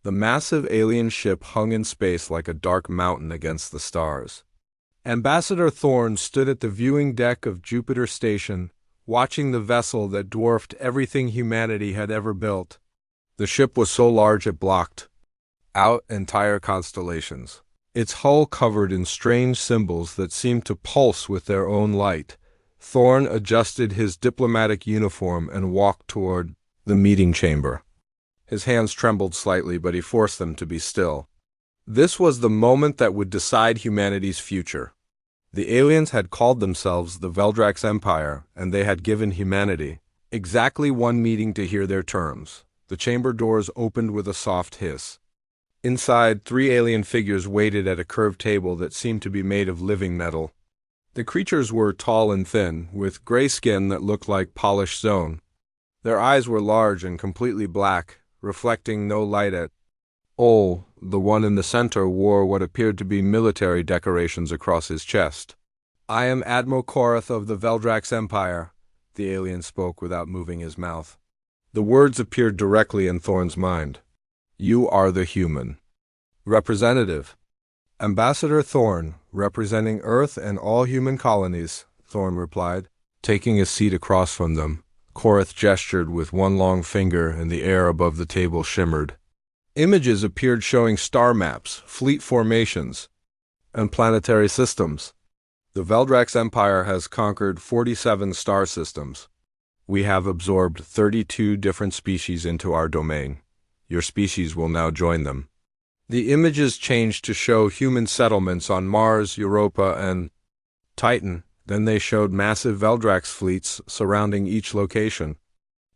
The massive alien ship hung in space like a dark mountain against the stars. Ambassador Thorne stood at the viewing deck of Jupiter Station, watching the vessel that dwarfed everything humanity had ever built. The ship was so large it blocked out entire constellations, its hull covered in strange symbols that seemed to pulse with their own light. Thorne adjusted his diplomatic uniform and walked toward the meeting chamber. His hands trembled slightly, but he forced them to be still. This was the moment that would decide humanity's future. The aliens had called themselves the Veldrax Empire, and they had given humanity exactly one meeting to hear their terms. The chamber doors opened with a soft hiss. Inside, 3 alien figures waited at a curved table that seemed to be made of living metal. The creatures were tall and thin, with gray skin that looked like polished stone. Their eyes were large and completely black, reflecting no light at all. The one in the center wore what appeared to be military decorations across his chest. "I am Admiral Korath of the Veldrax Empire," the alien spoke without moving his mouth. The words appeared directly in Thorne's mind. "You are the human representative." "Ambassador Thorne, representing Earth and all human colonies," Thorne replied. Taking a seat across from them, Korath gestured with one long finger, and the air above the table shimmered. Images appeared showing star maps, fleet formations, and planetary systems. "The Veldrax Empire has conquered 47 star systems. We have absorbed 32 different species into our domain. Your species will now join them." The images changed to show human settlements on Mars, Europa, and Titan. Then they showed massive Veldrax fleets surrounding each location.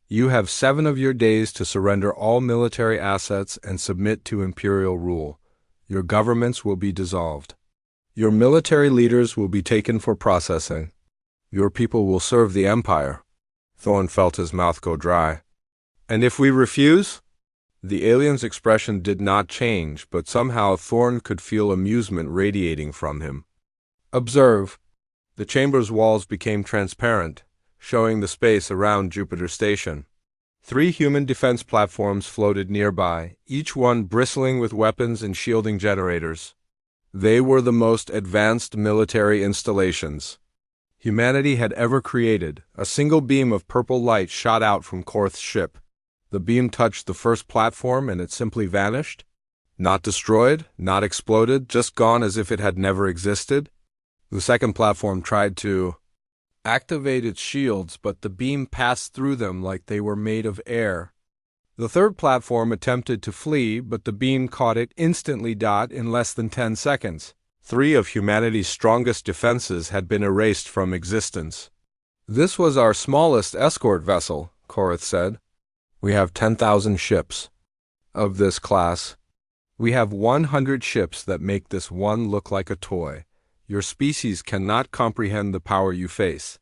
"You have 7 of your days to surrender all military assets and submit to imperial rule. Your governments will be dissolved. Your military leaders will be taken for processing. Your people will serve the Empire." Thorne felt his mouth go dry. "And if we refuse?" The alien's expression did not change, but somehow Thorne could feel amusement radiating from him. "Observe." The chamber's walls became transparent, showing the space around Jupiter Station. 3 human defense platforms floated nearby, each one bristling with weapons and shielding generators. They were the most advanced military installations humanity had ever created. A single beam of purple light shot out from Korath's ship. The beam touched the first platform and it simply vanished. Not destroyed, not exploded, just gone as if it had never existed. The second platform tried to activate its shields, but the beam passed through them like they were made of air. The third platform attempted to flee, but the beam caught it instantly in less than 10 seconds. 3 of humanity's strongest defenses had been erased from existence. "This was our smallest escort vessel," Korath said. "We have 10,000 ships of this class. We have 100 ships that make this one look like a toy. Your species cannot comprehend the power you face."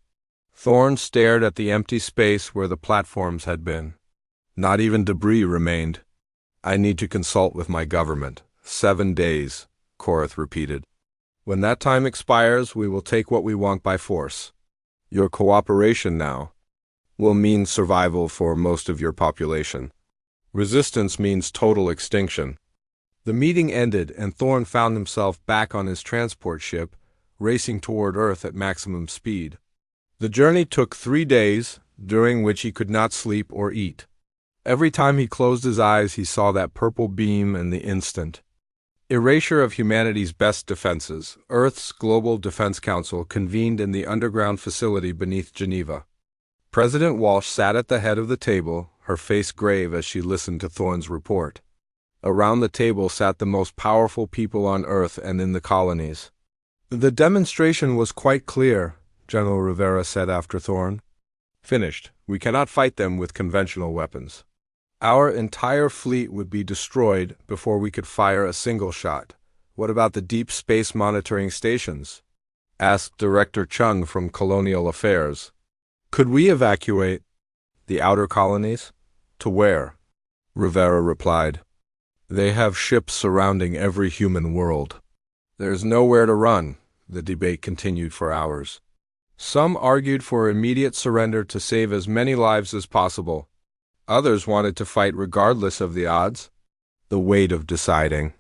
Thorne stared at the empty space where the platforms had been. Not even debris remained. "I need to consult with my government. 7 days, Korath repeated. "When that time expires, we will take what we want by force. Your cooperation now will mean survival for most of your population. Resistance means total extinction." The meeting ended, and Thorne found himself back on his transport ship, racing toward Earth at maximum speed. The journey took 3 days, during which he could not sleep or eat. Every time he closed his eyes, he saw that purple beam and the instant erasure of humanity's best defenses. Earth's Global Defense Council convened in the underground facility beneath Geneva. President Walsh sat at the head of the table, her face grave as she listened to Thorne's report. Around the table sat the most powerful people on Earth and in the colonies. "The demonstration was quite clear," General Rivera said after Thorne. "Finished. We cannot fight them with conventional weapons. Our entire fleet would be destroyed before we could fire a single shot." "What about the deep space monitoring stations?" asked Director Chung from Colonial Affairs. "Could we evacuate the outer colonies?" "To where?" Rivera replied. "They have ships surrounding every human world. There's nowhere to run." The debate continued for hours. Some argued for immediate surrender to save as many lives as possible. Others wanted to fight regardless of the odds. The weight of deciding.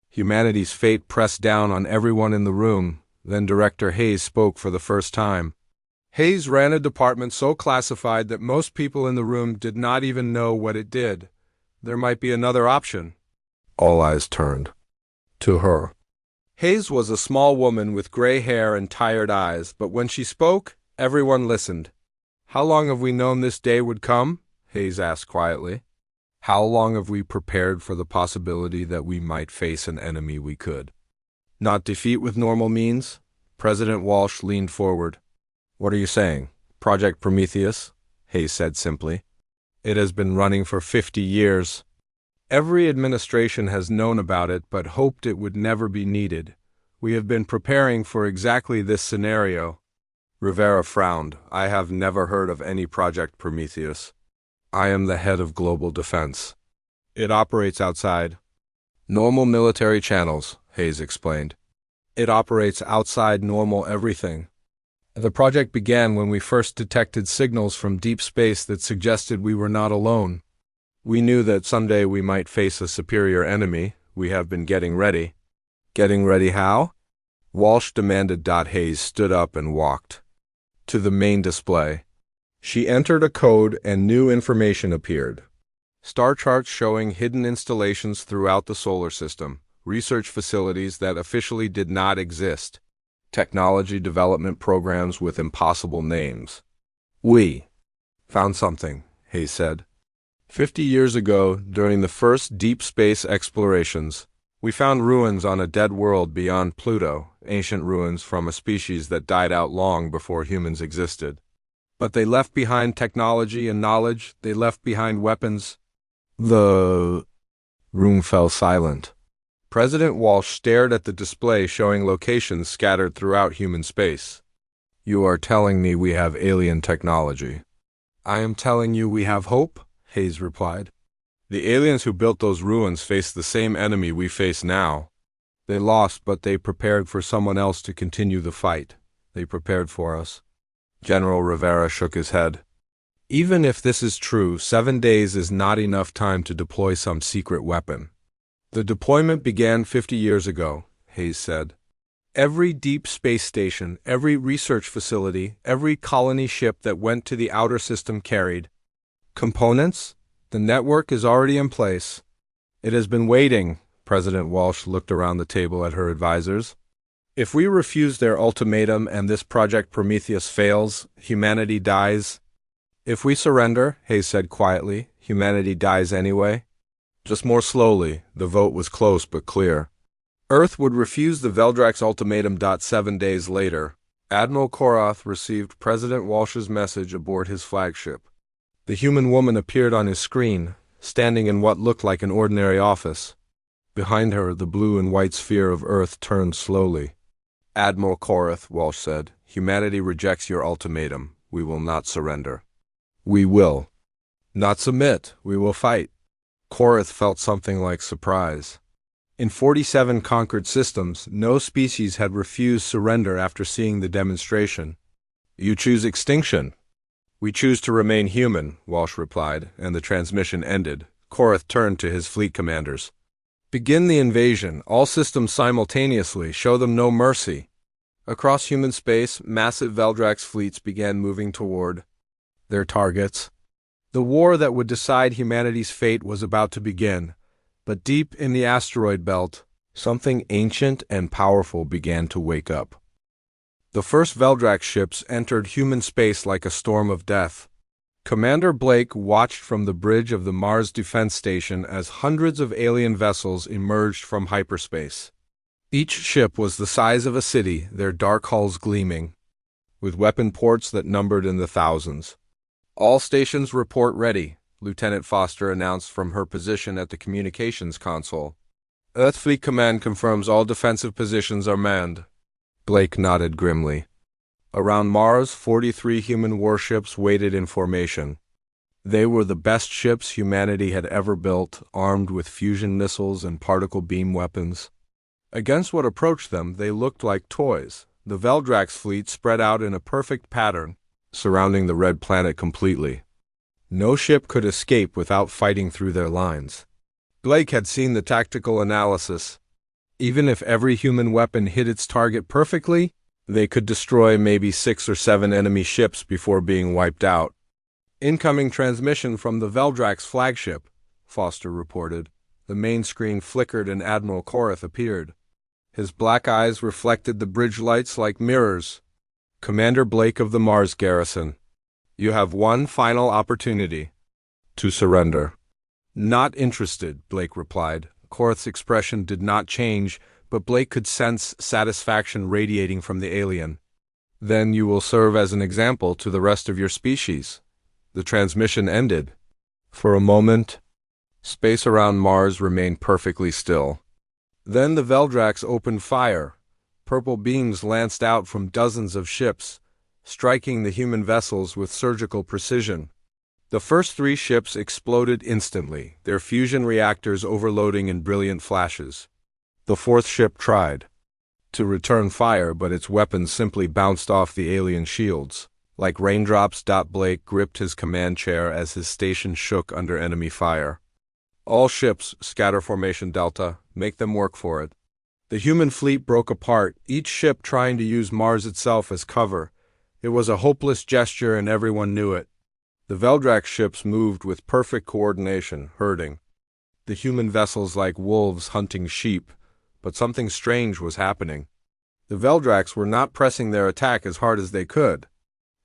Humanity's fate pressed down on everyone in the room. Then Director Hayes spoke for the first time. Hayes ran a department so classified that most people in the room did not even know what it did. There might be another option. All eyes turned to her. Hayes was a small woman with gray hair and tired eyes, but when she spoke, everyone listened. How long have we known this day would come? Hayes asked quietly. How long have we prepared for the possibility that we might face an enemy we could not defeat with normal means? President Walsh leaned forward. What are you saying? Project Prometheus? Hayes said simply. It has been running for 50 years. Every administration has known about it but hoped it would never be needed. We have been preparing for exactly this scenario. Rivera frowned. I have never heard of any Project Prometheus. I am the head of global defense. It operates outside normal military channels, Hayes explained. It operates outside normal everything. The project began when we first detected signals from deep space that suggested we were not alone. We knew that someday we might face a superior enemy. We have been getting ready. Getting ready how? Walsh demanded. Hayes stood up and walked to the main display. She entered a code and new information appeared. Star charts showing hidden installations throughout the solar system, research facilities that officially did not exist, technology development programs with impossible names. We found something, Hayes said. 50 years ago, during the first deep space explorations, we found ruins on a dead world beyond Pluto, ancient ruins from a species that died out long before humans existed. But they left behind technology and knowledge. They left behind weapons. The room fell silent. President Walsh stared at the display showing locations scattered throughout human space. You are telling me we have alien technology. I am telling you we have hope, Hayes replied. The aliens who built those ruins faced the same enemy we face now. They lost, but they prepared for someone else to continue the fight. They prepared for us. General Rivera shook his head. Even if this is true, 7 days is not enough time to deploy some secret weapon. The deployment began 50 years ago, Hayes said. Every deep space station, every research facility, every colony ship that went to the outer system carried components. The network is already in place. It has been waiting. President Walsh looked around the table at her advisors. If we refuse their ultimatum and this Project Prometheus fails, humanity dies. If we surrender, Hayes said quietly, humanity dies anyway. Just more slowly. The vote was close but clear. Earth would refuse the Veldrax ultimatum. 7 days later, Admiral Korath received President Walsh's message aboard his flagship. The human woman appeared on his screen, standing in what looked like an ordinary office. Behind her, the blue and white sphere of Earth turned slowly. Admiral Korath, Walsh said, humanity rejects your ultimatum. We will not surrender. We will not submit. We will fight. Korath felt something like surprise. In 47 conquered systems, no species had refused surrender after seeing the demonstration. You choose extinction. We choose to remain human, Walsh replied, and the transmission ended. Korath turned to his fleet commanders. Begin the invasion, all systems simultaneously, show them no mercy. Across human space, massive Veldrax fleets began moving toward their targets. The war that would decide humanity's fate was about to begin, but deep in the asteroid belt, something ancient and powerful began to wake up. The first Veldrax ships entered human space like a storm of death. Commander Blake watched from the bridge of the Mars Defense Station as hundreds of alien vessels emerged from hyperspace. Each ship was the size of a city, their dark hulls gleaming, with weapon ports that numbered in the thousands. All stations report ready, Lieutenant Foster announced from her position at the communications console. Earth Fleet Command confirms all defensive positions are manned. Blake nodded grimly. Around Mars, 43 human warships waited in formation. They were the best ships humanity had ever built, armed with fusion missiles and particle beam weapons. Against what approached them, they looked like toys. The Veldrax fleet spread out in a perfect pattern, surrounding the red planet completely. No ship could escape without fighting through their lines. Blake had seen the tactical analysis. Even if every human weapon hit its target perfectly, they could destroy maybe 6 or 7 enemy ships before being wiped out. Incoming transmission from the Veldrax flagship, Foster reported. The main screen flickered and Admiral Korath appeared. His black eyes reflected the bridge lights like mirrors. Commander Blake of the Mars Garrison, you have one final opportunity to surrender. Not interested, Blake replied. Korath's expression did not change, but Blake could sense satisfaction radiating from the alien. Then you will serve as an example to the rest of your species. The transmission ended. For a moment, space around Mars remained perfectly still. Then the Veldrax opened fire. Purple beams lanced out from dozens of ships, striking the human vessels with surgical precision. The first 3 ships exploded instantly, their fusion reactors overloading in brilliant flashes. The 4th ship tried to return fire, but its weapons simply bounced off the alien shields. Like raindrops, Blake gripped his command chair as his station shook under enemy fire. All ships, scatter formation Delta, make them work for it. The human fleet broke apart, each ship trying to use Mars itself as cover. It was a hopeless gesture and everyone knew it. The Veldrax ships moved with perfect coordination, herding the human vessels like wolves hunting sheep, but something strange was happening. The Veldrax were not pressing their attack as hard as they could.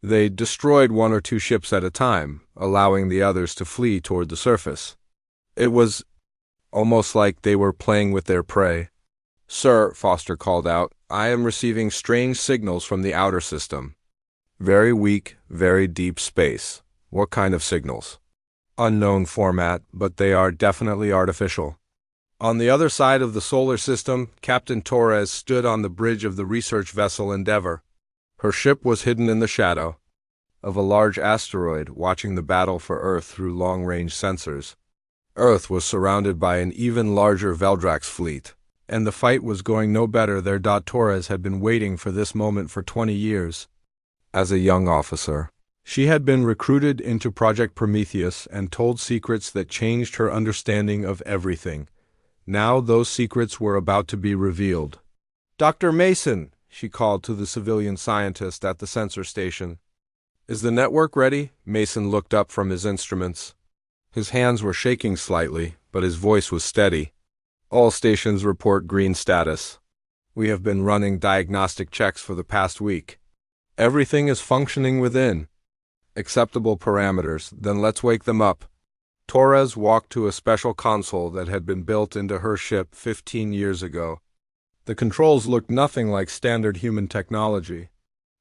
They destroyed 1 or 2 ships at a time, allowing the others to flee toward the surface. It was almost like they were playing with their prey. Sir, Foster called out, I am receiving strange signals from the outer system. Very weak, very deep space. What kind of signals? Unknown format, but they are definitely artificial. On the other side of the solar system, Captain Torres stood on the bridge of the research vessel Endeavour. Her ship was hidden in the shadow of a large asteroid, watching the battle for Earth through long-range sensors. Earth was surrounded by an even larger Veldrax fleet, and the fight was going no better there. Torres had been waiting for this moment for 20 years. As a young officer, she had been recruited into Project Prometheus and told secrets that changed her understanding of everything. Now those secrets were about to be revealed. Dr. Mason, she called to the civilian scientist at the sensor station. Is the network ready? Mason looked up from his instruments. His hands were shaking slightly, but his voice was steady. All stations report green status. We have been running diagnostic checks for the past week. Everything is functioning within acceptable parameters. Then let's wake them up. Torres walked to a special console that had been built into her ship 15 years ago. The controls looked nothing like standard human technology.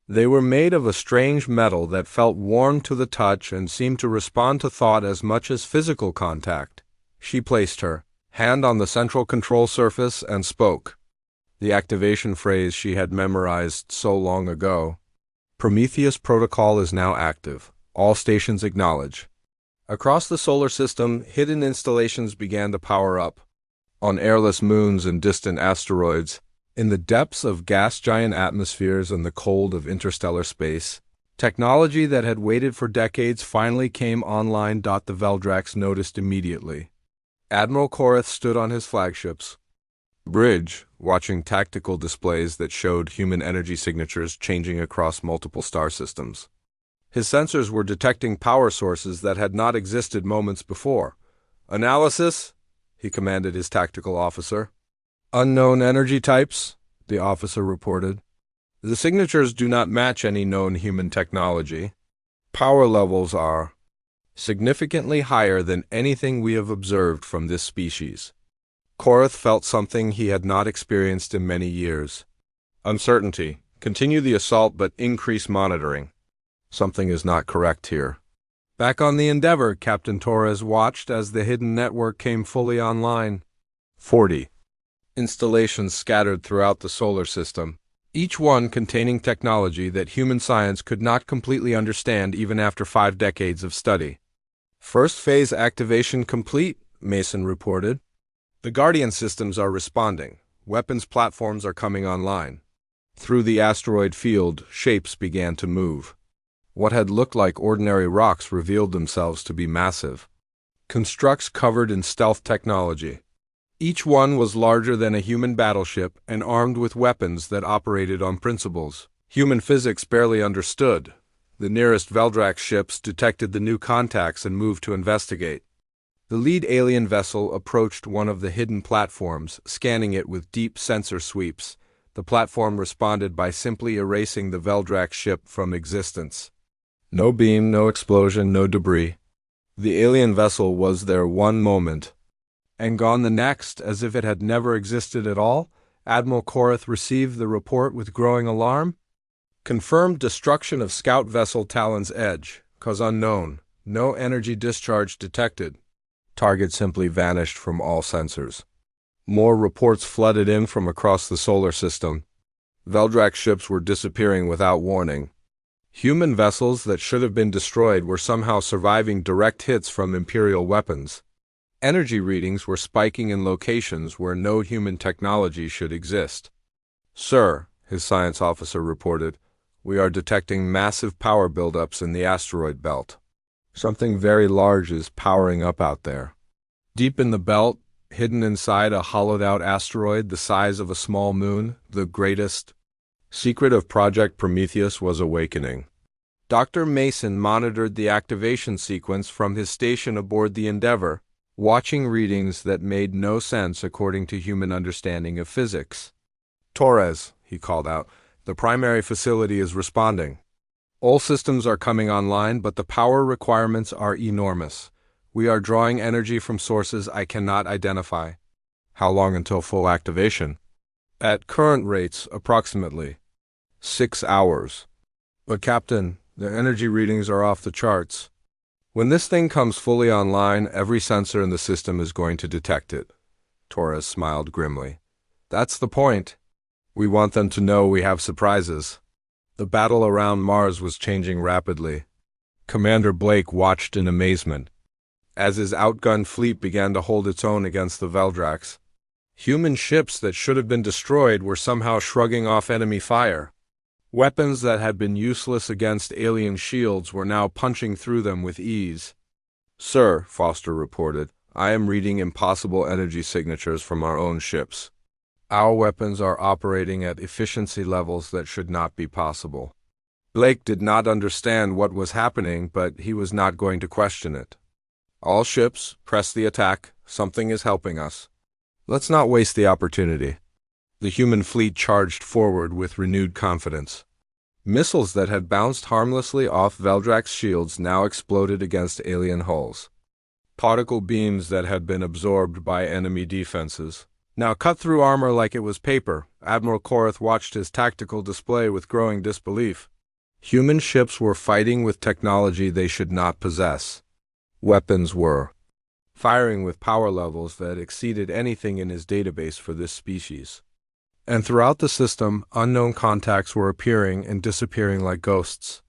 They were made of a strange metal that felt warm to the touch and seemed to respond to thought as much as physical contact. She placed her hand on the central control surface and spoke. The activation phrase she had memorized so long ago. Prometheus protocol is now active. All stations acknowledge. Across the solar system, hidden installations began to power up. On airless moons and distant asteroids, in the depths of gas-giant atmospheres and the cold of interstellar space, technology that had waited for decades finally came online. The Veldrax noticed immediately. Admiral Korath stood on his flagship's bridge, watching tactical displays that showed human energy signatures changing across multiple star systems. His sensors were detecting power sources that had not existed moments before. Analysis, he commanded his tactical officer. Unknown energy types, the officer reported. The signatures do not match any known human technology. Power levels are significantly higher than anything we have observed from this species. Korath felt something he had not experienced in many years. Uncertainty. Continue the assault but increase monitoring. Something is not correct here. Back on the Endeavour, Captain Torres watched as the hidden network came fully online. 40 installations scattered throughout the solar system, each one containing technology that human science could not completely understand even after 5 decades of study. First phase activation complete, Mason reported. The Guardian systems are responding. Weapons platforms are coming online. Through the asteroid field, shapes began to move. What had looked like ordinary rocks revealed themselves to be massive. constructs covered in stealth technology. Each one was larger than a human battleship and armed with weapons that operated on principles human physics barely understood. The nearest Veldrax ships detected the new contacts and moved to investigate. The lead alien vessel approached one of the hidden platforms, scanning it with deep sensor sweeps. The platform responded by simply erasing the Veldrax ship from existence. No beam, no explosion, no debris. The alien vessel was there one moment, and gone the next, as if it had never existed at all. Admiral Korath received the report with growing alarm. Confirmed destruction of scout vessel Talon's Edge, cause unknown. No energy discharge detected. Target simply vanished from all sensors. More reports flooded in from across the solar system. Veldrax ships were disappearing without warning. Human vessels that should have been destroyed were somehow surviving direct hits from Imperial weapons. Energy readings were spiking in locations where no human technology should exist. "Sir," his science officer reported, "we are detecting massive power buildups in the asteroid belt. Something very large is powering up out there." Deep in the belt, hidden inside a hollowed-out asteroid the size of a small moon, the greatest secret of Project Prometheus was awakening. Dr. Mason monitored the activation sequence from his station aboard the Endeavour, watching readings that made no sense according to human understanding of physics. "Torres," he called out, "the primary facility is responding. All systems are coming online, but the power requirements are enormous. We are drawing energy from sources I cannot identify." "How long until full activation?" "At current rates, approximately 6 hours. But Captain, the energy readings are off the charts." "When this thing comes fully online, every sensor in the system is going to detect it." Torres smiled grimly. "That's the point. We want them to know we have surprises." The battle around Mars was changing rapidly. Commander Blake watched in amazement as his outgunned fleet began to hold its own against the Veldrax. Human ships that should have been destroyed were somehow shrugging off enemy fire. Weapons that had been useless against alien shields were now punching through them with ease. "Sir," Foster reported, "I am reading impossible energy signatures from our own ships. Our weapons are operating at efficiency levels that should not be possible." Blake did not understand what was happening, but he was not going to question it. "All ships, press the attack. Something is helping us. Let's not waste the opportunity." The human fleet charged forward with renewed confidence. Missiles that had bounced harmlessly off Veldrax shields now exploded against alien hulls. Particle beams that had been absorbed by enemy defenses now cut through armor like it was paper. Admiral Korath watched his tactical display with growing disbelief. Human ships were fighting with technology they should not possess. Weapons were firing with power levels that exceeded anything in his database for this species. And throughout the system, unknown contacts were appearing and disappearing like ghosts.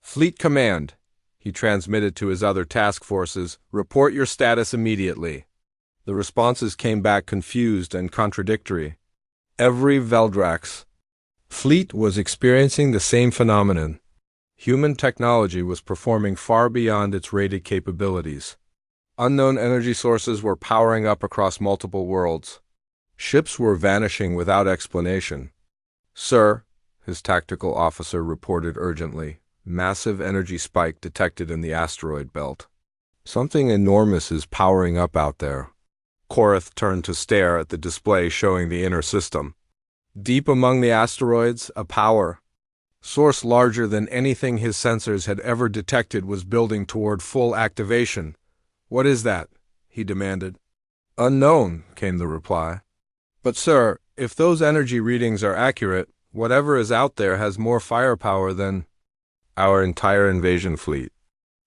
"Fleet Command," he transmitted to his other task forces, "report your status immediately." The responses came back confused and contradictory. Every Veldrax fleet was experiencing the same phenomenon. Human technology was performing far beyond its rated capabilities. Unknown energy sources were powering up across multiple worlds. Ships were vanishing without explanation. "Sir," his tactical officer reported urgently, "massive energy spike detected in the asteroid belt. Something enormous is powering up out there." Korath turned to stare at the display showing the inner system. Deep among the asteroids, a power source larger than anything his sensors had ever detected was building toward full activation. "What is that?" he demanded. "Unknown," came the reply. "But sir, if those energy readings are accurate, whatever is out there has more firepower than our entire invasion fleet."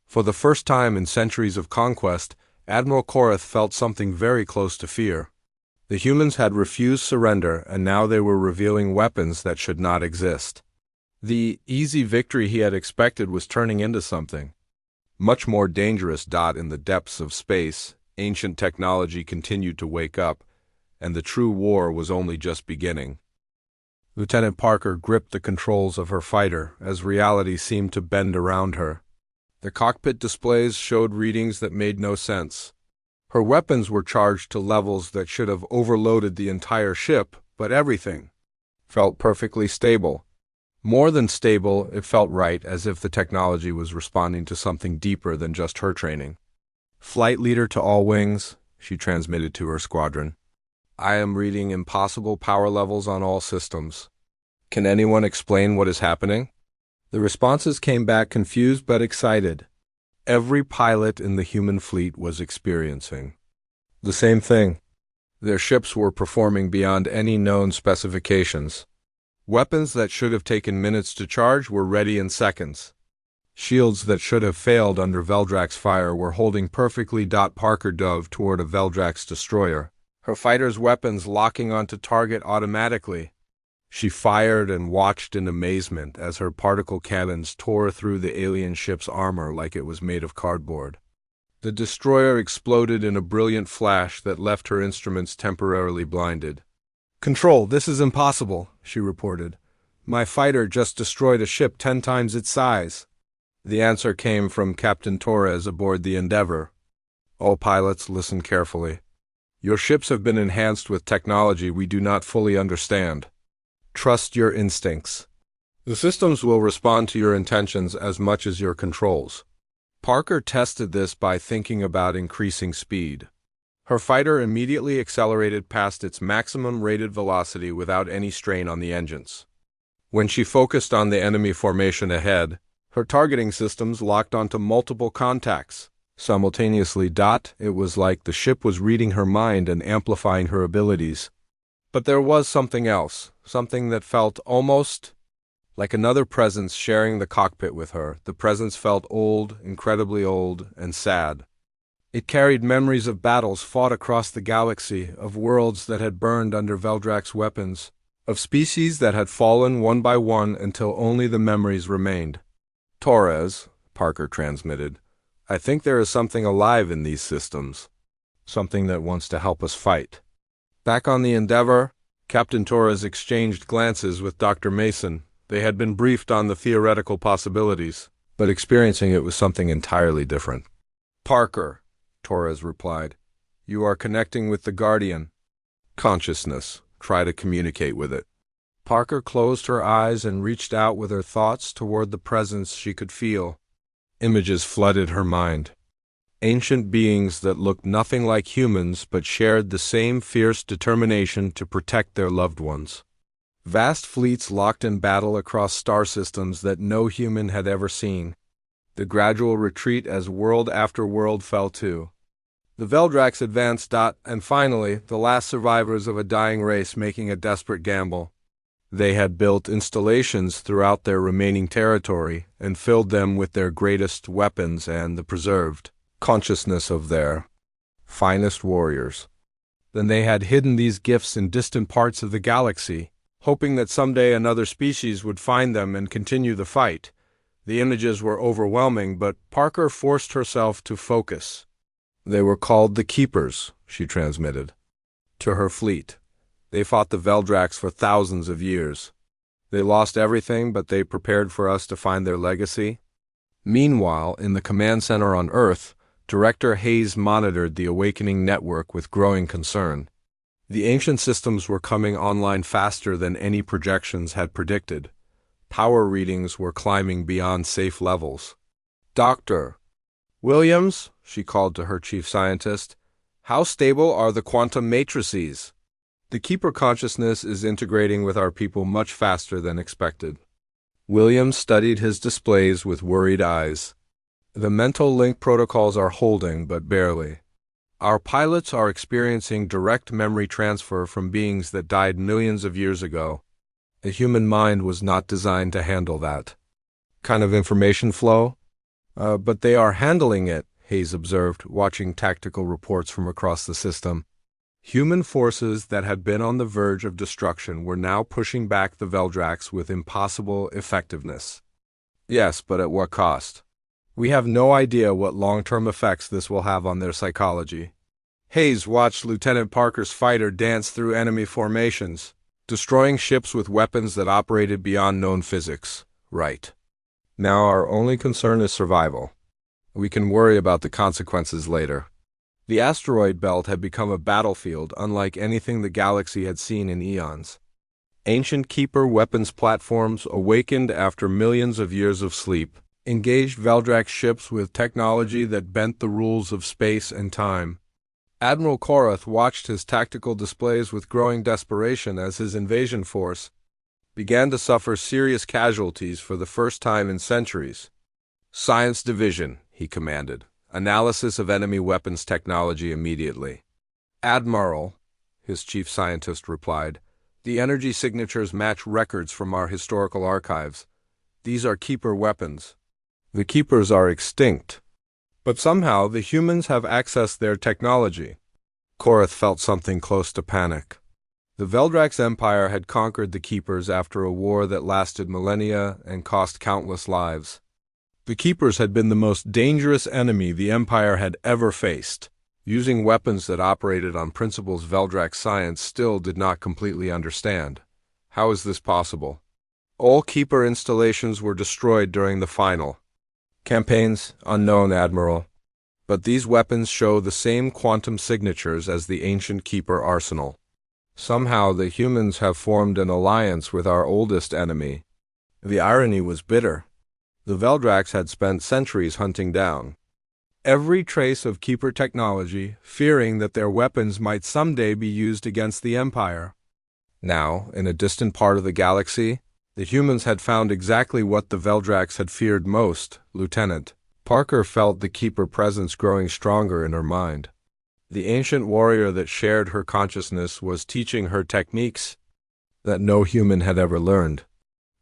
For the first time in centuries of conquest, Admiral Korath felt something very close to fear. The humans had refused surrender, and now they were revealing weapons that should not exist. The easy victory he had expected was turning into something much more dangerous. In the depths of space, ancient technology continued to wake up, and the true war was only just beginning. Lieutenant Parker gripped the controls of her fighter as reality seemed to bend around her. The cockpit displays showed readings that made no sense. Her weapons were charged to levels that should have overloaded the entire ship, but everything felt perfectly stable. More than stable, it felt right, as if the technology was responding to something deeper than just her training. "Flight leader to all wings," she transmitted to her squadron. "I am reading impossible power levels on all systems. Can anyone explain what is happening?" The responses came back confused but excited. Every pilot in the human fleet was experiencing the same thing. Their ships were performing beyond any known specifications. Weapons that should have taken minutes to charge were ready in seconds. Shields that should have failed under Veldrak's fire were holding perfectly. Parker dove toward a Veldrak's destroyer, her fighter's weapons locking onto target automatically. She fired and watched in amazement as her particle cannons tore through the alien ship's armor like it was made of cardboard. The destroyer exploded in a brilliant flash that left her instruments temporarily blinded. "Control, this is impossible," she reported. "My fighter just destroyed a ship 10 times its size." The answer came from Captain Torres aboard the Endeavour. "All pilots, listen carefully. Your ships have been enhanced with technology we do not fully understand. Trust your instincts. The systems will respond to your intentions as much as your controls." Parker tested this by thinking about increasing speed. Her fighter immediately accelerated past its maximum rated velocity without any strain on the engines. When she focused on the enemy formation ahead, her targeting systems locked onto multiple contacts simultaneously. It was like the ship was reading her mind and amplifying her abilities. But there was something else, something that felt almost like another presence sharing the cockpit with her. The presence felt old, incredibly old, and sad. It carried memories of battles fought across the galaxy, of worlds that had burned under Veldrak's weapons, of species that had fallen one by one until only the memories remained. "Torres," Parker transmitted, "I think there is something alive in these systems. Something that wants to help us fight." Back on the Endeavour, Captain Torres exchanged glances with Dr. Mason. They had been briefed on the theoretical possibilities, but experiencing it was something entirely different. "Parker," Torres replied, "you are connecting with the Guardian. Consciousness. Try to communicate with it." Parker closed her eyes and reached out with her thoughts toward the presence she could feel. Images flooded her mind. Ancient beings that looked nothing like humans but shared the same fierce determination to protect their loved ones. Vast fleets locked in battle across star systems that no human had ever seen. The gradual retreat as world after world fell to. The Veldraks advanced. And finally, the last survivors of a dying race making a desperate gamble. They had built installations throughout their remaining territory and filled them with their greatest weapons and the preserved consciousness of their finest warriors. Then they had hidden these gifts in distant parts of the galaxy, hoping that someday another species would find them and continue the fight. The images were overwhelming, but Parker forced herself to focus. "They were called the Keepers," she transmitted to her fleet. "They fought the Veldraks for thousands of years. They lost everything, but they prepared for us to find their legacy." Meanwhile, in the command center on Earth, Director Hayes monitored the awakening network with growing concern. The ancient systems were coming online faster than any projections had predicted. Power readings were climbing beyond safe levels. "Dr. Williams," she called to her chief scientist, "how stable are the quantum matrices?" "The Keeper consciousness is integrating with our people much faster than expected." Williams studied his displays with worried eyes. "The mental link protocols are holding, but barely. Our pilots are experiencing direct memory transfer from beings that died millions of years ago. The human mind was not designed to handle that kind of information flow." But they are handling it," Hayes observed, watching tactical reports from across the system. Human forces that had been on the verge of destruction were now pushing back the Veldraks with impossible effectiveness. "Yes, but at what cost? We have no idea what long-term effects this will have on their psychology." Hayes watched Lieutenant Parker's fighter dance through enemy formations, destroying ships with weapons that operated beyond known physics. "Right. Now our only concern is survival. We can worry about the consequences later." The asteroid belt had become a battlefield unlike anything the galaxy had seen in eons. Ancient Keeper weapons platforms, awakened after millions of years of sleep, engaged Veldrak's ships with technology that bent the rules of space and time. Admiral Korath watched his tactical displays with growing desperation as his invasion force began to suffer serious casualties for the first time in centuries. "Science Division," he commanded. "Analysis of enemy weapons technology immediately." "Admiral," his chief scientist replied, "the energy signatures match records from our historical archives. These are Keeper weapons. The Keepers are extinct. But somehow the humans have accessed their technology." Korath felt something close to panic. The Veldrak's empire had conquered the Keepers after a war that lasted millennia and cost countless lives. The Keepers had been the most dangerous enemy the Empire had ever faced, using weapons that operated on principles Veldrak's science still did not completely understand. How is this possible? All Keeper installations were destroyed during the final campaigns, unknown, Admiral. But these weapons show the same quantum signatures as the ancient Keeper arsenal. Somehow the humans have formed an alliance with our oldest enemy. The irony was bitter. The Veldraks had spent centuries hunting down every trace of Keeper technology, fearing that their weapons might someday be used against the Empire. Now, in a distant part of the galaxy, the humans had found exactly what the Veldraks had feared most. Lieutenant Parker felt the Keeper presence growing stronger in her mind. The ancient warrior that shared her consciousness was teaching her techniques that no human had ever learned.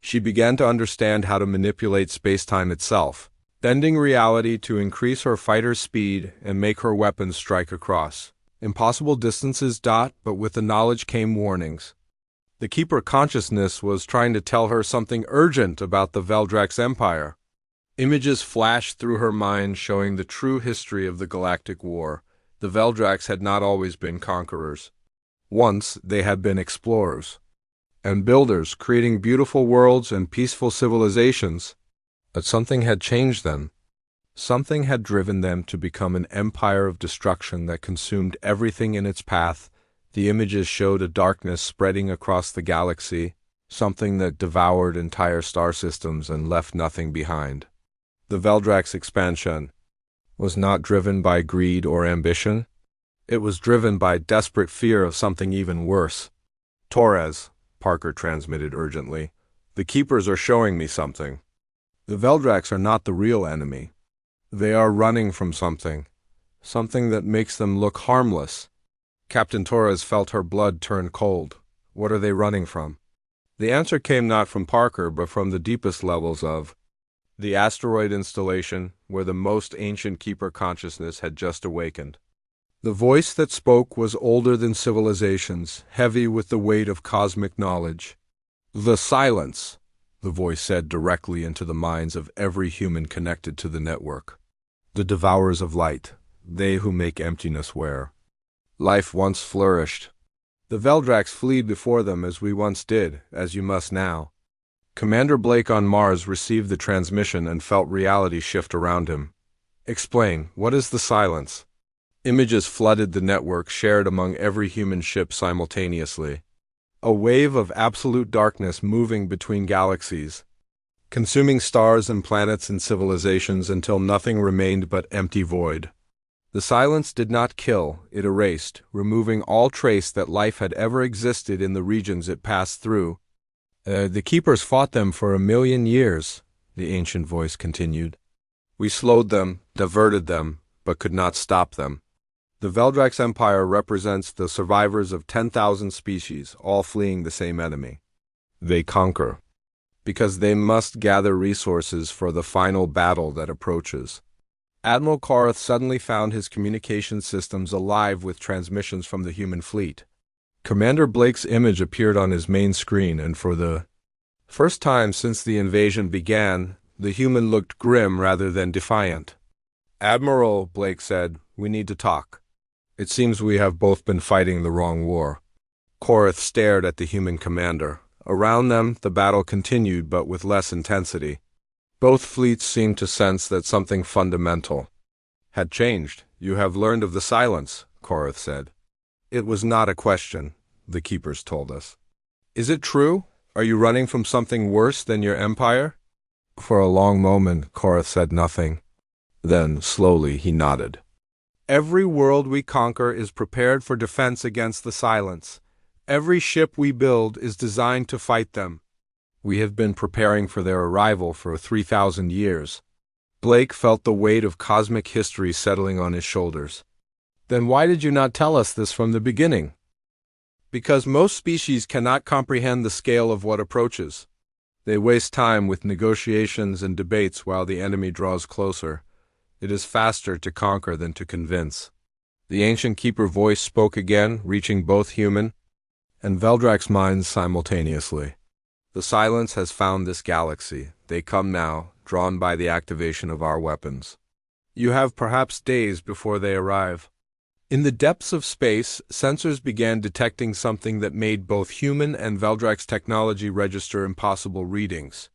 She began to understand how to manipulate space-time itself, bending reality to increase her fighter's speed and make her weapons strike across impossible distances. But with the knowledge came warnings. The Keeper consciousness was trying to tell her something urgent about the Veldrak's empire. Images flashed through her mind showing the true history of the Galactic War. The Veldraks had not always been conquerors. Once they had been explorers and builders, creating beautiful worlds and peaceful civilizations. But something had changed them. Something had driven them to become an empire of destruction that consumed everything in its path. The images showed a darkness spreading across the galaxy, something that devoured entire star systems and left nothing behind. The Veldrak's expansion was not driven by greed or ambition. It was driven by desperate fear of something even worse. "Torres," Parker transmitted urgently, "the Keepers are showing me something. The Veldraks are not the real enemy. They are running from something that makes them look harmless." Captain Torres felt her blood turn cold. What are they running from? The answer came not from Parker, but from the deepest levels of the asteroid installation, where the most ancient Keeper consciousness had just awakened. The voice that spoke was older than civilizations, heavy with the weight of cosmic knowledge. "The silence," the voice said directly into the minds of every human connected to the network. "The devourers of light, they who make emptiness wear. Life once flourished. The Veldraks fled before them as we once did, as you must now." Commander Blake on Mars received the transmission and felt reality shift around him. "Explain, what is the silence?" Images flooded the network, shared among every human ship simultaneously. A wave of absolute darkness moving between galaxies, consuming stars and planets and civilizations until nothing remained but empty void. The silence did not kill, it erased, removing all trace that life had ever existed in the regions it passed through. The Keepers fought them for 1,000,000 years, the ancient voice continued. "We slowed them, diverted them, but could not stop them. The Veldrak's empire represents the survivors of 10,000 species, all fleeing the same enemy. They conquer because they must gather resources for the final battle that approaches." Admiral Korath suddenly found his communication systems alive with transmissions from the human fleet. Commander Blake's image appeared on his main screen, and for the first time since the invasion began, the human looked grim rather than defiant. "Admiral," Blake said, "we need to talk. It seems we have both been fighting the wrong war." Korath stared at the human commander. Around them, the battle continued, but with less intensity. Both fleets seemed to sense that something fundamental had changed, You have learned of the silence, Korath said. It was not a question, the keepers told us. Is it true? Are you running from something worse than your empire? For a long moment, Korath said nothing. Then, slowly, he nodded. Every world we conquer is prepared for defense against the silence. Every ship we build is designed to fight them. We have been preparing for their arrival for 3,000 years. Blake felt the weight of cosmic history settling on his shoulders. Then why did you not tell us this from the beginning? Because most species cannot comprehend the scale of what approaches. They waste time with negotiations and debates while the enemy draws closer. It is faster to conquer than to convince. The ancient keeper voice spoke again, reaching both human and Veldrak's minds simultaneously. The silence has found this galaxy. They come now, drawn by the activation of our weapons. You have perhaps days before they arrive. In the depths of space, sensors began detecting something that made both human and Veldrak's technology register impossible readings.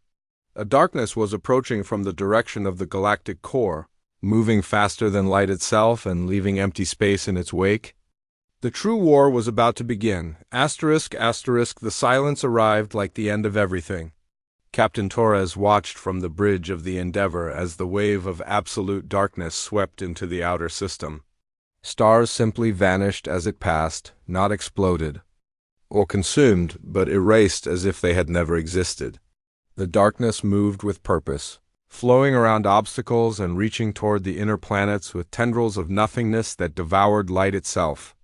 A darkness was approaching from the direction of the galactic core, moving faster than light itself and leaving empty space in its wake. The true war was about to begin. The silence arrived like the end of everything. Captain Torres watched from the bridge of the Endeavor as the wave of absolute darkness swept into the outer system. Stars simply vanished as it passed, not exploded, or consumed, but erased as if they had never existed. The darkness moved with purpose, flowing around obstacles and reaching toward the inner planets with tendrils of nothingness that devoured light itself.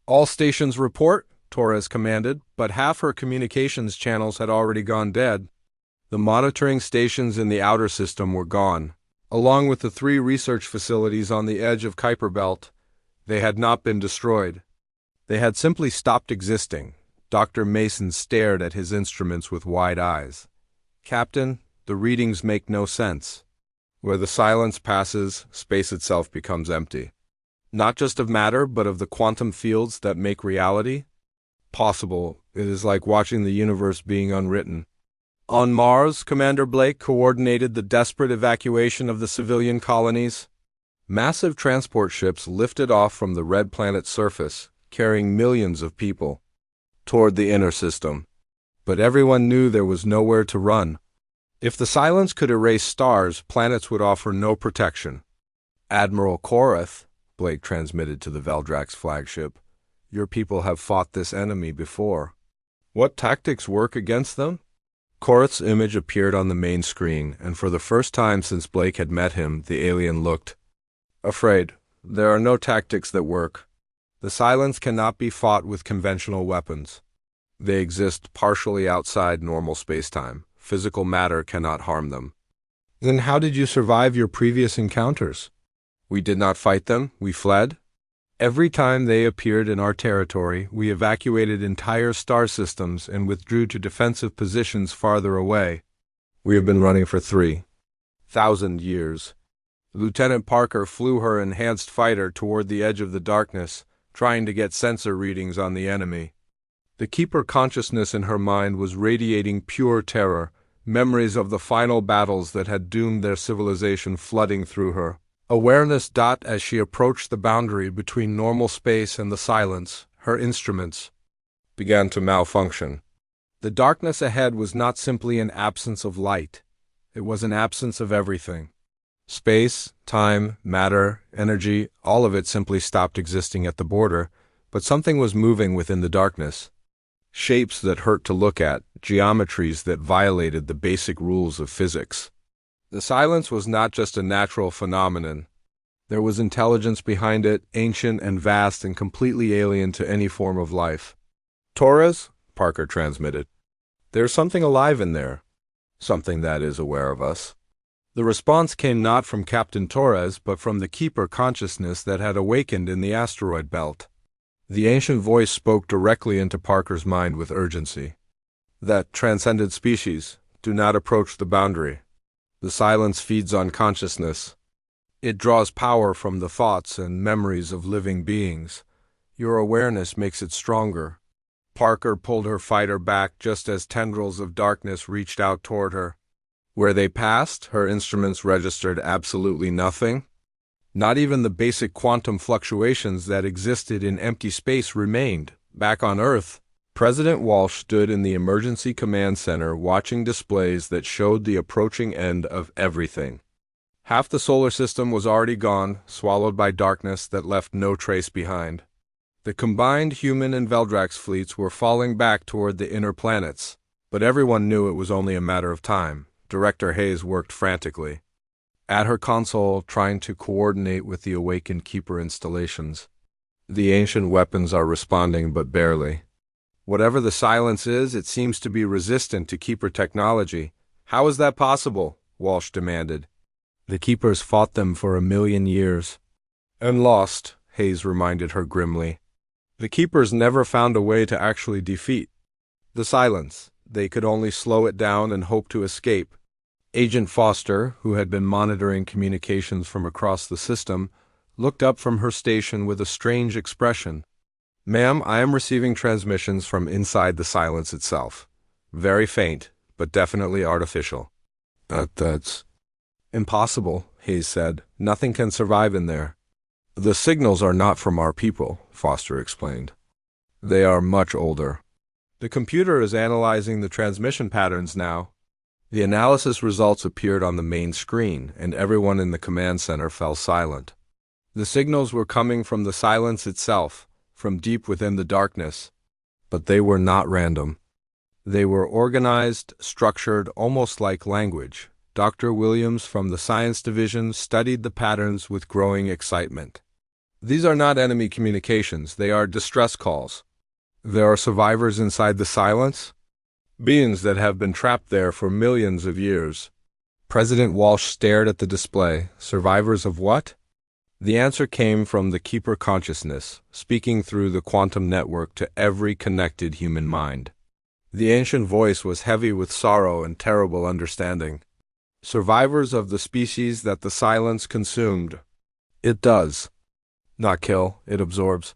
All stations report, Torres commanded, but half her communications channels had already gone dead. The monitoring stations in the outer system were gone, along with the 3 research facilities on the edge of Kuiper Belt. They had not been destroyed. They had simply stopped existing. Dr. Mason stared at his instruments with wide eyes. Captain, the readings make no sense. Where the silence passes, space itself becomes empty. Not just of matter, but of the quantum fields that make reality possible. It is like watching the universe being unwritten. On Mars, Commander Blake coordinated the desperate evacuation of the civilian colonies. Massive transport ships lifted off from the red planet's surface, carrying millions of people toward the inner system. But everyone knew there was nowhere to run. If the silence could erase stars, planets would offer no protection. Admiral Korath, Blake transmitted to the Veldrak's flagship, your people have fought this enemy before. What tactics work against them? Korath's image appeared on the main screen, and for the first time since Blake had met him, the alien looked afraid. There are no tactics that work. The silence cannot be fought with conventional weapons. They exist partially outside normal spacetime. Physical matter cannot harm them. Then how did you survive your previous encounters? We did not fight them, we fled. Every time they appeared in our territory, we evacuated entire star systems and withdrew to defensive positions farther away. We have been running for 3,000 years. Lieutenant Parker flew her enhanced fighter toward the edge of the darkness, trying to get sensor readings on the enemy. The keeper consciousness in her mind was radiating pure terror, memories of the final battles that had doomed their civilization flooding through her. Awareness as she approached the boundary between normal space and the silence, her instruments began to malfunction. The darkness ahead was not simply an absence of light. It was an absence of everything. Space, time, matter, energy, all of it simply stopped existing at the border, but something was moving within the darkness. Shapes that hurt to look at, geometries that violated the basic rules of physics. The silence was not just a natural phenomenon. There was intelligence behind it, ancient and vast and completely alien to any form of life. Torres, Parker transmitted. There's something alive in there. Something that is aware of us. The response came not from Captain Torres, but from the Keeper consciousness that had awakened in the asteroid belt. The ancient voice spoke directly into Parker's mind with urgency. That transcended species, do not approach the boundary. The silence feeds on consciousness. It draws power from the thoughts and memories of living beings. Your awareness makes it stronger. Parker pulled her fighter back just as tendrils of darkness reached out toward her. Where they passed, her instruments registered absolutely nothing. Not even the basic quantum fluctuations that existed in empty space remained. Back on Earth, President Walsh stood in the emergency command center watching displays that showed the approaching end of everything. Half the solar system was already gone, swallowed by darkness that left no trace behind. The combined human and Veldrax fleets were falling back toward the inner planets, but everyone knew it was only a matter of time. Director Hayes worked frantically at her console, trying to coordinate with the awakened Keeper installations. The ancient weapons are responding, but barely. Whatever the silence is, it seems to be resistant to Keeper technology. How is that possible? Walsh demanded. The Keepers fought them for 1,000,000 years. And lost, Hayes reminded her grimly. The Keepers never found a way to actually defeat the silence. They could only slow it down and hope to escape. Agent Foster, who had been monitoring communications from across the system, looked up from her station with a strange expression. Ma'am, I am receiving transmissions from inside the silence itself. Very faint, but definitely artificial. That's impossible, Hayes said. Nothing can survive in there. The signals are not from our people, Foster explained. They are much older. The computer is analyzing the transmission patterns now. The analysis results appeared on the main screen, and everyone in the command center fell silent. The signals were coming from the silence itself, from deep within the darkness. But they were not random. They were organized, structured, almost like language. Dr. Williams from the Science Division studied the patterns with growing excitement. These are not enemy communications, they are distress calls. There are survivors inside the silence, beings that have been trapped there for millions of years. President Walsh stared at the display. Survivors of what? The answer came from the Keeper consciousness, speaking through the quantum network to every connected human mind. The ancient voice was heavy with sorrow and terrible understanding. Survivors of the species that the silence consumed. It does not kill, it absorbs.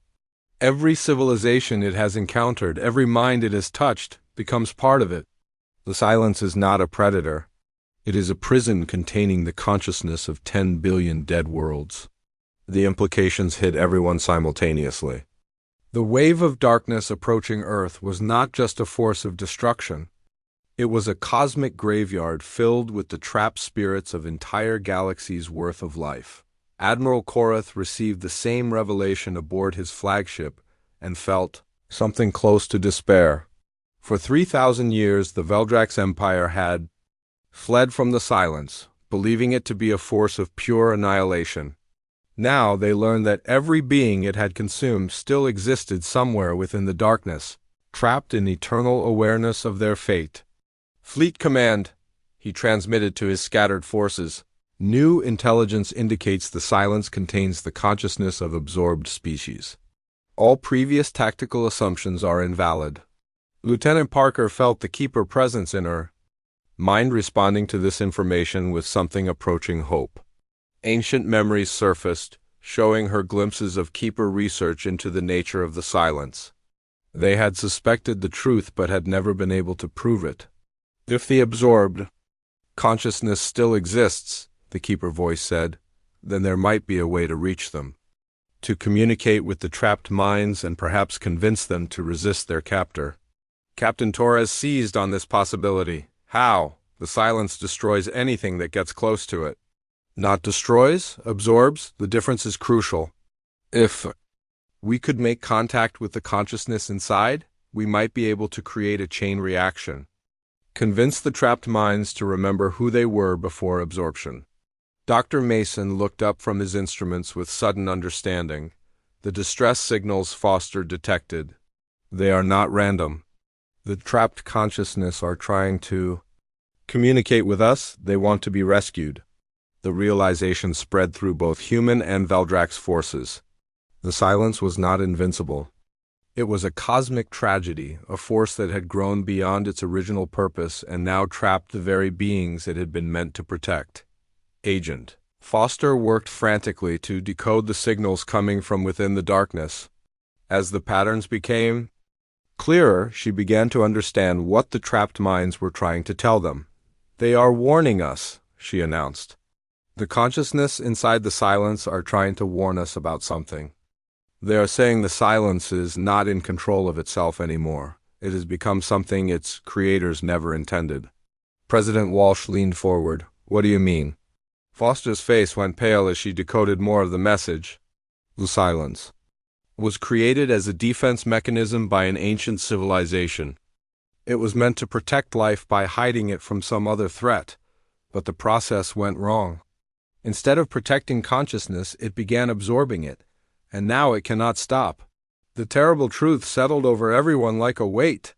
Every civilization it has encountered, every mind it has touched, becomes part of it. The silence is not a predator. It is a prison containing the consciousness of 10 billion dead worlds. The implications hit everyone simultaneously. The wave of darkness approaching Earth was not just a force of destruction. It was a cosmic graveyard filled with the trapped spirits of entire galaxies' worth of life. Admiral Korath received the same revelation aboard his flagship and felt something close to despair. For 3,000 years, the Veldrax Empire had fled from the silence, believing it to be a force of pure annihilation. Now they learned that every being it had consumed still existed somewhere within the darkness, trapped in eternal awareness of their fate. Fleet Command, he transmitted to his scattered forces. New intelligence indicates the silence contains the consciousness of absorbed species. All previous tactical assumptions are invalid. Lieutenant Parker felt the Keeper presence in her mind, responding to this information with something approaching hope. Ancient memories surfaced, showing her glimpses of Keeper research into the nature of the silence. They had suspected the truth but had never been able to prove it. If the absorbed consciousness still exists, the Keeper voice said, then there might be a way to reach them, to communicate with the trapped minds and perhaps convince them to resist their captor. Captain Torres seized on this possibility. How? The silence destroys anything that gets close to it. Not destroys, absorbs. The difference is crucial. If we could make contact with the consciousness inside, we might be able to create a chain reaction. Convince the trapped minds to remember who they were before absorption. Dr. Mason looked up from his instruments with sudden understanding. The distress signals Foster detected. They are not random. The trapped consciousness are trying to communicate with us. They want to be rescued. The realization spread through both human and Veldrax forces. The silence was not invincible. It was a cosmic tragedy, a force that had grown beyond its original purpose and now trapped the very beings it had been meant to protect. Agent Foster worked frantically to decode the signals coming from within the darkness. As the patterns became clearer, she began to understand what the trapped minds were trying to tell them. They are warning us, she announced. The consciousness inside the silence are trying to warn us about something. They are saying the silence is not in control of itself anymore. It has become something its creators never intended. President Walsh leaned forward. What do you mean? Foster's face went pale as she decoded more of the message. The silence was created as a defense mechanism by an ancient civilization. It was meant to protect life by hiding it from some other threat, but the process went wrong. Instead of protecting consciousness, it began absorbing it, and now it cannot stop. The terrible truth settled over everyone like a weight.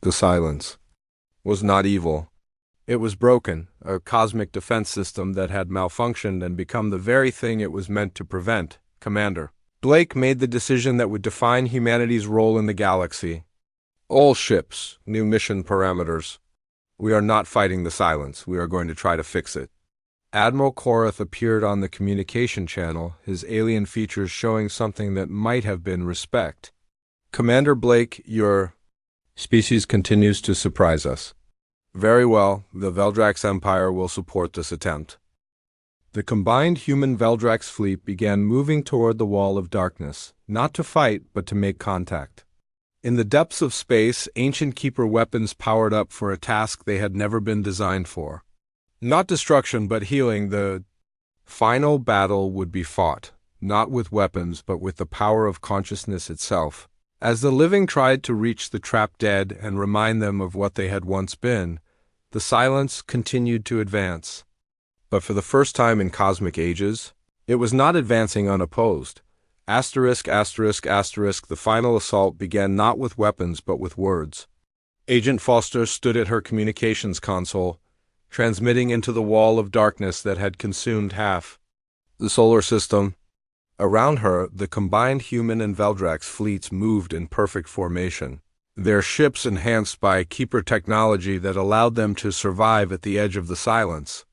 The silence was not evil. It was broken, a cosmic defense system that had malfunctioned and become the very thing it was meant to prevent. Commander Blake made the decision that would define humanity's role in the galaxy. All ships, new mission parameters. We are not fighting the silence. We are going to try to fix it. Admiral Korath appeared on the communication channel, his alien features showing something that might have been respect. Commander Blake, your species continues to surprise us. Very well, the Veldrax Empire will support this attempt. The combined human-Veldrax fleet began moving toward the wall of darkness, not to fight, but to make contact. In the depths of space, ancient Keeper weapons powered up for a task they had never been designed for. Not destruction, but healing. The final battle would be fought, not with weapons, but with the power of consciousness itself. As the living tried to reach the trapped dead and remind them of what they had once been, the silence continued to advance. But for the first time in cosmic ages, it was not advancing unopposed. The final assault began not with weapons but with words. Agent Foster stood at her communications console, transmitting into the wall of darkness that had consumed half the solar system. Around her, the combined human and Veldrax fleets moved in perfect formation, their ships enhanced by Keeper technology that allowed them to survive at the edge of the silence.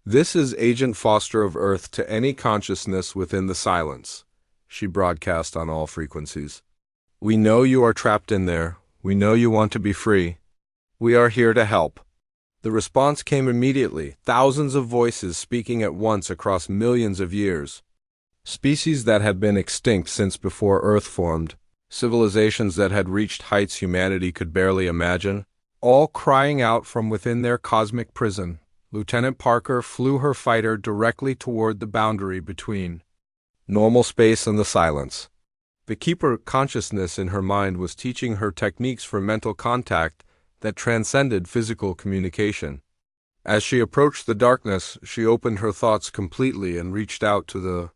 This is Agent Foster of Earth to any consciousness within the silence, she broadcast on all frequencies. We know you are trapped in there. We know you want to be free. We are here to help. The response came immediately, thousands of voices speaking at once across millions of years. Species that had been extinct since before Earth formed, civilizations that had reached heights humanity could barely imagine, all crying out from within their cosmic prison. Lieutenant Parker flew her fighter directly toward the boundary between normal space and the silence. The Keeper consciousness in her mind was teaching her techniques for mental contact that transcended physical communication. As she approached the darkness, she opened her thoughts completely and reached out to the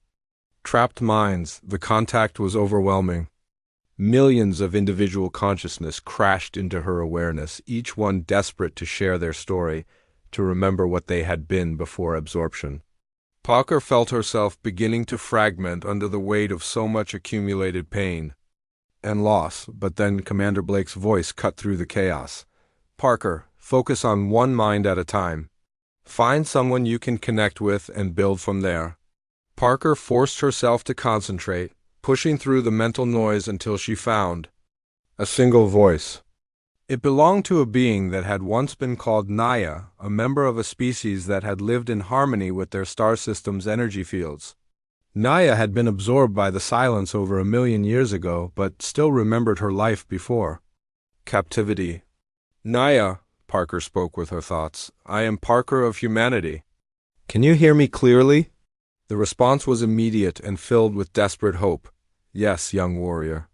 trapped minds. The contact was overwhelming. Millions of individual consciousness crashed into her awareness, each one desperate to share their story, to remember what they had been before absorption. Parker felt herself beginning to fragment under the weight of so much accumulated pain and loss, but then Commander Blake's voice cut through the chaos. Parker, focus on one mind at a time. Find someone you can connect with and build from there. Parker forced herself to concentrate, pushing through the mental noise until she found a single voice. It belonged to a being that had once been called Naya, a member of a species that had lived in harmony with their star system's energy fields. Naya had been absorbed by the silence over 1 million years ago, but still remembered her life before captivity. Naya, Parker spoke with her thoughts, I am Parker of humanity. Can you hear me clearly? The response was immediate and filled with desperate hope. Yes, young warrior.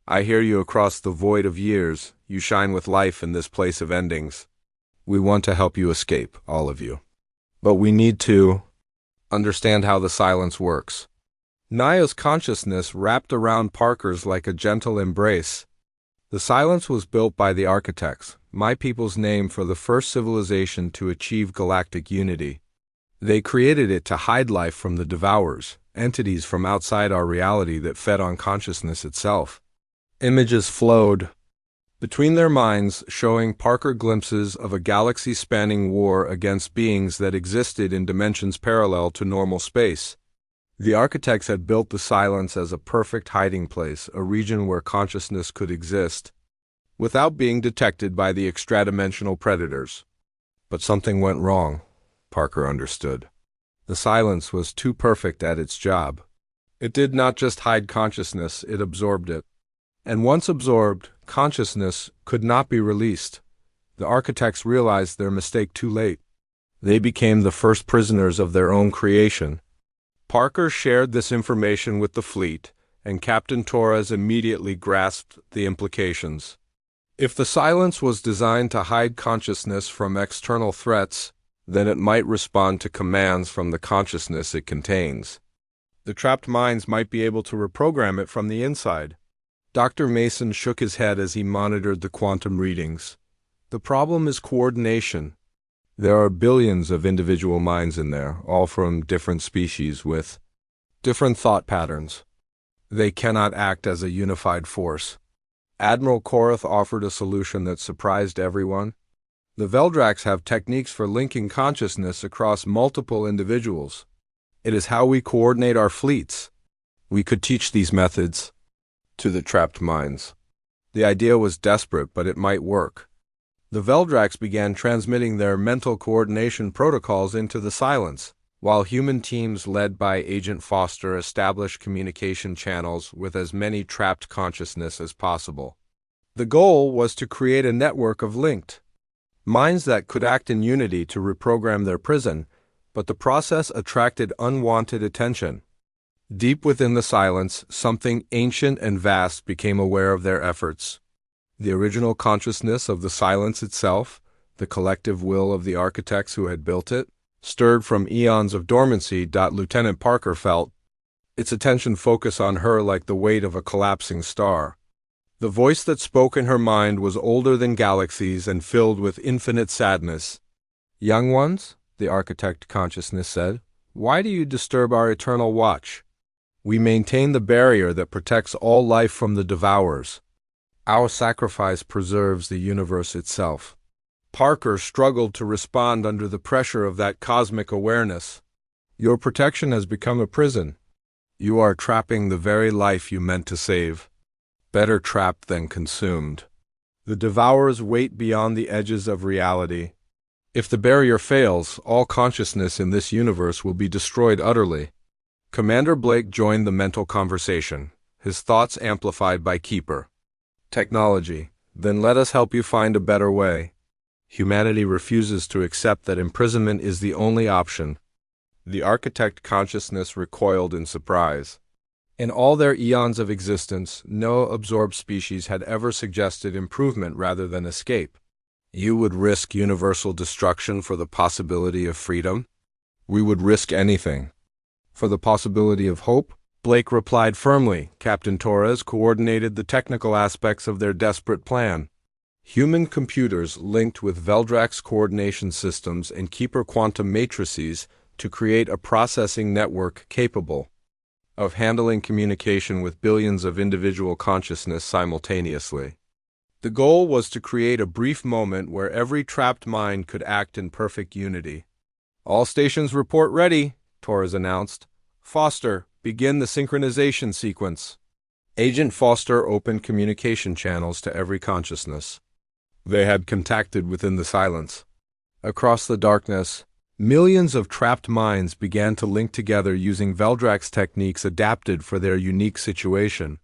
I hear you across the void of years. You shine with life in this place of endings. We want to help you escape, all of you. But we need to understand how the silence works. Naya's consciousness wrapped around Parker's like a gentle embrace. The silence was built by the architects, my people's name for the first civilization to achieve galactic unity. They created it to hide life from the devourers, entities from outside our reality that fed on consciousness itself. Images flowed between their minds, showing Parker glimpses of a galaxy-spanning war against beings that existed in dimensions parallel to normal space. The architects had built the silence as a perfect hiding place, a region where consciousness could exist without being detected by the extradimensional predators. But something went wrong, Parker understood. The silence was too perfect at its job. It did not just hide consciousness, it absorbed it. And once absorbed, consciousness could not be released. The architects realized their mistake too late. They became the first prisoners of their own creation. Parker shared this information with the fleet, and Captain Torres immediately grasped the implications. If the silence was designed to hide consciousness from external threats, then it might respond to commands from the consciousness it contains. The trapped minds might be able to reprogram it from the inside. Dr. Mason shook his head as he monitored the quantum readings. The problem is coordination. There are billions of individual minds in there, all from different species with different thought patterns. They cannot act as a unified force. Admiral Korath offered a solution that surprised everyone. The Veldraks have techniques for linking consciousness across multiple individuals. It is how we coordinate our fleets. We could teach these methods to the trapped minds. The idea was desperate, but it might work. The Veldraks began transmitting their mental coordination protocols into the silence, while human teams led by Agent Foster established communication channels with as many trapped consciousness as possible. The goal was to create a network of linked minds that could act in unity to reprogram their prison, but the process attracted unwanted attention. Deep within the silence, something ancient and vast became aware of their efforts. The original consciousness of the silence itself, the collective will of the architects who had built it, stirred from eons of dormancy. Lieutenant Parker felt its attention focus on her like the weight of a collapsing star. The voice that spoke in her mind was older than galaxies and filled with infinite sadness. "Young ones," the architect consciousness said, "why do you disturb our eternal watch? We maintain the barrier that protects all life from the devourers. Our sacrifice preserves the universe itself." Parker struggled to respond under the pressure of that cosmic awareness. "Your protection has become a prison. You are trapping the very life you meant to save. Better trapped than consumed. The devourers wait beyond the edges of reality. If the barrier fails, all consciousness in this universe will be destroyed utterly." Commander Blake joined the mental conversation, his thoughts amplified by Keeper. "Technology. Then let us help you find a better way. Humanity refuses to accept that imprisonment is the only option." The architect consciousness recoiled in surprise. In all their eons of existence, no absorbed species had ever suggested improvement rather than escape. "You would risk universal destruction for the possibility of freedom?" "We would risk anything." "For the possibility of hope?" Blake replied firmly. Captain Torres coordinated the technical aspects of their desperate plan. Human computers linked with Veldrax coordination systems and Keeper quantum matrices to create a processing network capable of handling communication with billions of individual consciousness simultaneously. The goal was to create a brief moment where every trapped mind could act in perfect unity. "All stations report ready," Torres announced. "Foster, begin the synchronization sequence." Agent Foster opened communication channels to every consciousness. They had contacted within the silence. Across the darkness, millions of trapped minds began to link together using Veldrax techniques adapted for their unique situation.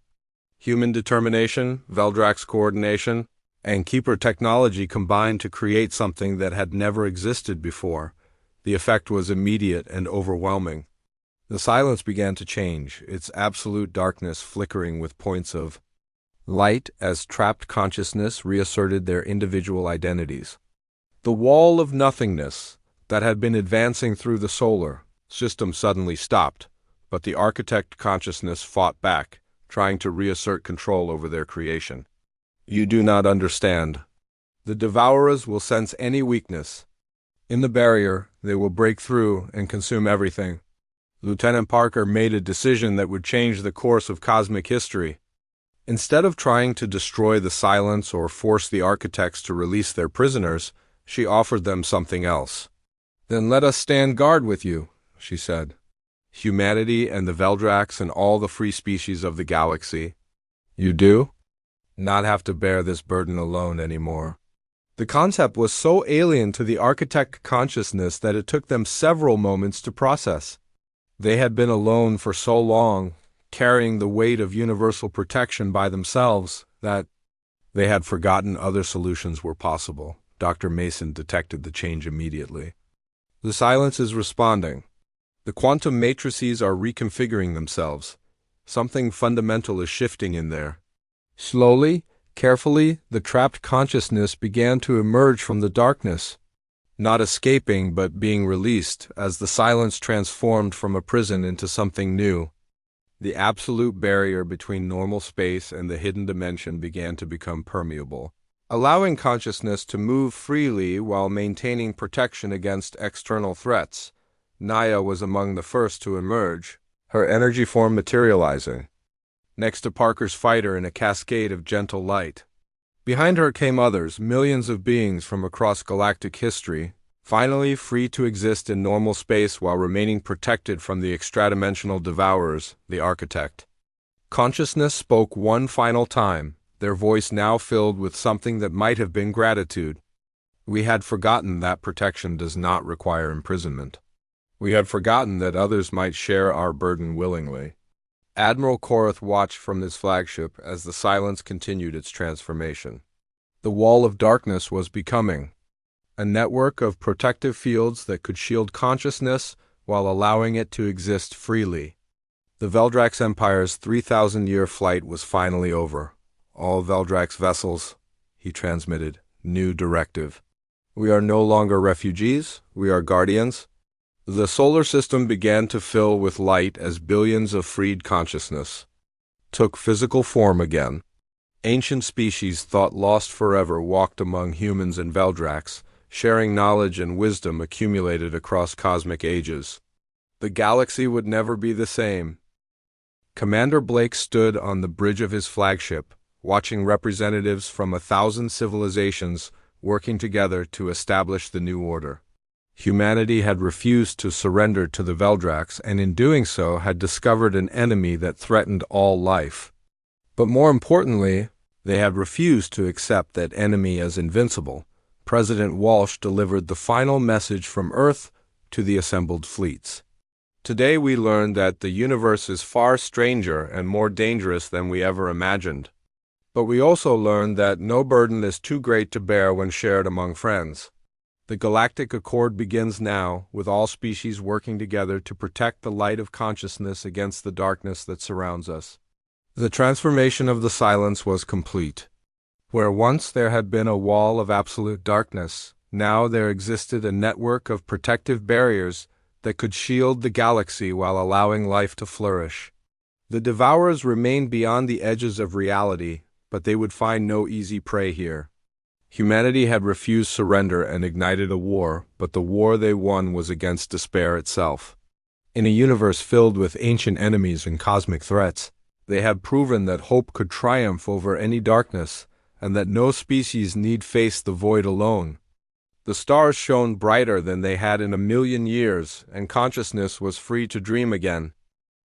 Human determination, Veldrax coordination, and Keeper technology combined to create something that had never existed before. The effect was immediate and overwhelming. The silence began to change, its absolute darkness flickering with points of light as trapped consciousness reasserted their individual identities. The wall of nothingness that had been advancing through the solar system suddenly stopped, but the architect consciousness fought back, trying to reassert control over their creation. "You do not understand. The devourers will sense any weakness. In the barrier, they will break through and consume everything." Lieutenant Parker made a decision that would change the course of cosmic history. Instead of trying to destroy the silence or force the architects to release their prisoners, she offered them something else. "Then let us stand guard with you," she said. "Humanity and the Veldrax and all the free species of the galaxy. You do not have to bear this burden alone anymore." The concept was so alien to the architect consciousness that it took them several moments to process. They had been alone for so long, carrying the weight of universal protection by themselves, that they had forgotten other solutions were possible. Dr. Mason detected the change immediately. The silence is responding. The quantum matrices are reconfiguring themselves. Something fundamental is shifting in there. Slowly, carefully, the trapped consciousness began to emerge from the darkness, not escaping but being released as the silence transformed from a prison into something new. The absolute barrier between normal space and the hidden dimension began to become permeable, allowing consciousness to move freely while maintaining protection against external threats. Naya was among the first to emerge, her energy form materializing next to Parker's fighter in a cascade of gentle light. Behind her came others, millions of beings from across galactic history, finally free to exist in normal space while remaining protected from the extradimensional devourers, the architect. Consciousness spoke one final time, their voice now filled with something that might have been gratitude. We had forgotten that protection does not require imprisonment. We had forgotten that others might share our burden willingly. Admiral Korath watched from his flagship as the silence continued its transformation. The wall of darkness was becoming a network of protective fields that could shield consciousness while allowing it to exist freely. The Veldrax Empire's 3,000-year flight was finally over. All Veldrax vessels, he transmitted, new directive. We are no longer refugees, we are guardians. The solar system began to fill with light as billions of freed consciousness took physical form again. Ancient species thought lost forever walked among humans and Veldrax, sharing knowledge and wisdom accumulated across cosmic ages. The galaxy would never be the same. Commander Blake stood on the bridge of his flagship, watching representatives from 1,000 civilizations working together to establish the new order. Humanity had refused to surrender to the Veldrax, and in doing so had discovered an enemy that threatened all life. But more importantly, they had refused to accept that enemy as invincible. President Walsh delivered the final message from Earth to the assembled fleets. Today we learned that the universe is far stranger and more dangerous than we ever imagined. But we also learned that no burden is too great to bear when shared among friends. The Galactic Accord begins now, with all species working together to protect the light of consciousness against the darkness that surrounds us. The transformation of the silence was complete. Where once there had been a wall of absolute darkness, now there existed a network of protective barriers that could shield the galaxy while allowing life to flourish. The Devourers remained beyond the edges of reality, but they would find no easy prey here. Humanity had refused surrender and ignited a war, but the war they won was against despair itself. In a universe filled with ancient enemies and cosmic threats, they had proven that hope could triumph over any darkness, and that no species need face the void alone. The stars shone brighter than they had in 1,000,000 years, and consciousness was free to dream again.